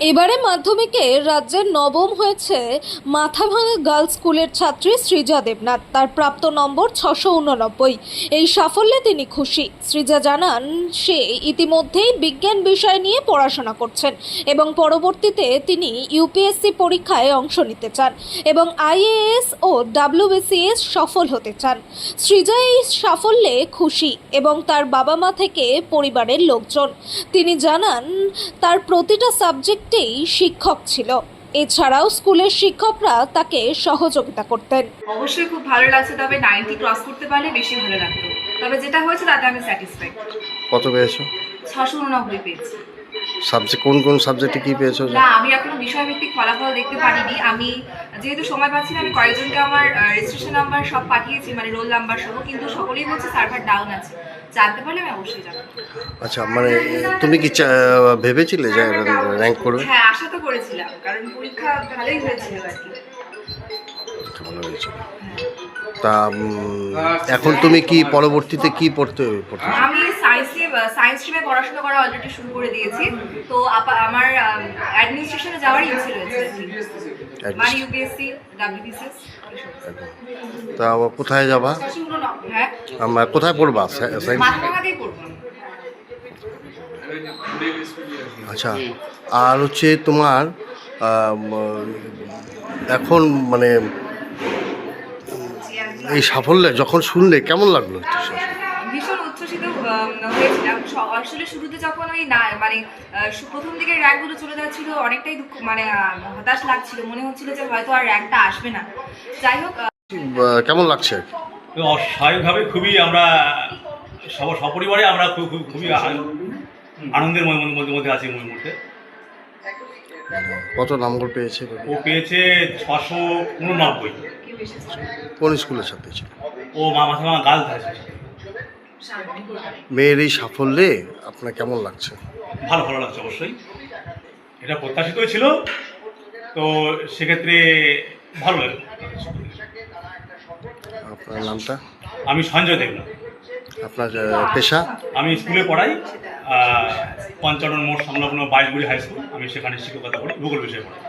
এবারে মাধ্যমিকে রাজ্যের নবম হয়েছে মাথাভাঙা গার্লস স্কুলের ছাত্রী সৃজা দেবনাথ। তার প্রাপ্ত নম্বর 689। এই সাফল্যে তিনি খুশি। সৃজা জানান, সে ইতিমধ্যেই বিজ্ঞান বিষয় নিয়ে পড়াশোনা করছেন এবং পরবর্তীতে তিনি ইউপিএসসি পরীক্ষায় অংশ নিতে চান এবং আইএএস ও ডাব্লিউবিসিএস সফল হতে চান। সৃজা এই সাফল্যে খুশি এবং তার বাবা মা থেকে পরিবারের লোকজন। তিনি জানান, তার প্রতিটা সাবজেক্টেই শিক্ষক ছিল। এছাড়াও স্কুলের শিক্ষকরা তাকে সহযোগিতা করতেন। অবশ্যই খুব ভালো লাগছে, তবে 90 ক্রস করতে পারলে বেশি ভালো লাগতো। তবে যেটা হয়েছে তাতে আমি স্যাটিসফাইড। কত পেয়েছো? 689 পেয়েছি। সাবজেক্ট কোন কোন সাবজেক্টে কি পেয়েছো? না, আমি এখনো বিষয়ভিত্তিক ফলাফল দেখতে পারিনি। আমি যেহেতু সময় পাচ্ছি না, আমি কয়েকজনকে আমার রেজিস্ট্রেশন নাম্বার সব পাঠিয়েছি, মানে রোল নাম্বার সহ, কিন্তু সকলেই বলছে সার্ভার ডাউন আছে। জানতে পারলে আমি অবশ্যই জানাবো। আচ্ছা, মানে তুমি কি ভেবেছিলে যে র্যাঙ্ক করবে? হ্যাঁ, আশা তো করেছিলাম, কারণ পরীক্ষা ভালোই হয়েছিল আর কি। ভালো হয়েছে। তা এখন তুমি কি পরবর্তীতে কি পড়তে? আমি সায়েন্স স্ট্রিমে পড়াশোনা করা অলরেডি শুরু করে দিয়েছি। তো আমার অ্যাডমিনিস্ট্রেশনে যাওয়ার ইচ্ছে রয়েছে, মানে ইউপিএসসি, ডাব্লিউবিসিএস। তা কোথায় যাবা? হ্যাঁ, আমরা কোথায় পড়বা? মাথাভাঙাতেই পড়বো। আচ্ছা, আর হচ্ছে তোমার এখন মানে এই সাফল্য যখন শুনলে কেমন লাগলো? ভীষণ উচ্ছ্বসিত হয়েছিলাম। আসলে শুরুতে যখন ওই না মানে প্রথম দিকের র্যাঙ্কগুলো চলে যাচ্ছিল, অনেকটাই দুঃখ, মানে হতাশ লাগছিল। মনে হচ্ছিল যে হয়তো আর র্যাঙ্কটা আসবে না। যাই হোক, কেমন লাগছে? স্বাভাবিকভাবে খুবই আমরা সপরিবারে আমরা খুবই আনন্দের মধ্যে আছি এই মুহূর্তে। কত নম্বর পেয়েছে? ও পেয়েছে 689। কোন স্কুলের সাথে ছিল? ও মাথাভাঙা গার্লস হাই স্কুল। মেয়ের এই সাফল্যে আপনার কেমন লাগছে? ভালো লাগছে অবশ্যই। এটা প্রত্যাশিতই ছিল, তো সেক্ষেত্রে ভালো লাগে। আপনার নামটা? আমি সঞ্জয় দেবনাথ। আপনার পেশা? আমি স্কুলে পড়াই, 55 মোড় সংলগ্ন 22 হাই স্কুল। আমি সেখানে শিক্ষকতা করি, ভূগোল বিষয়ে পড়াই।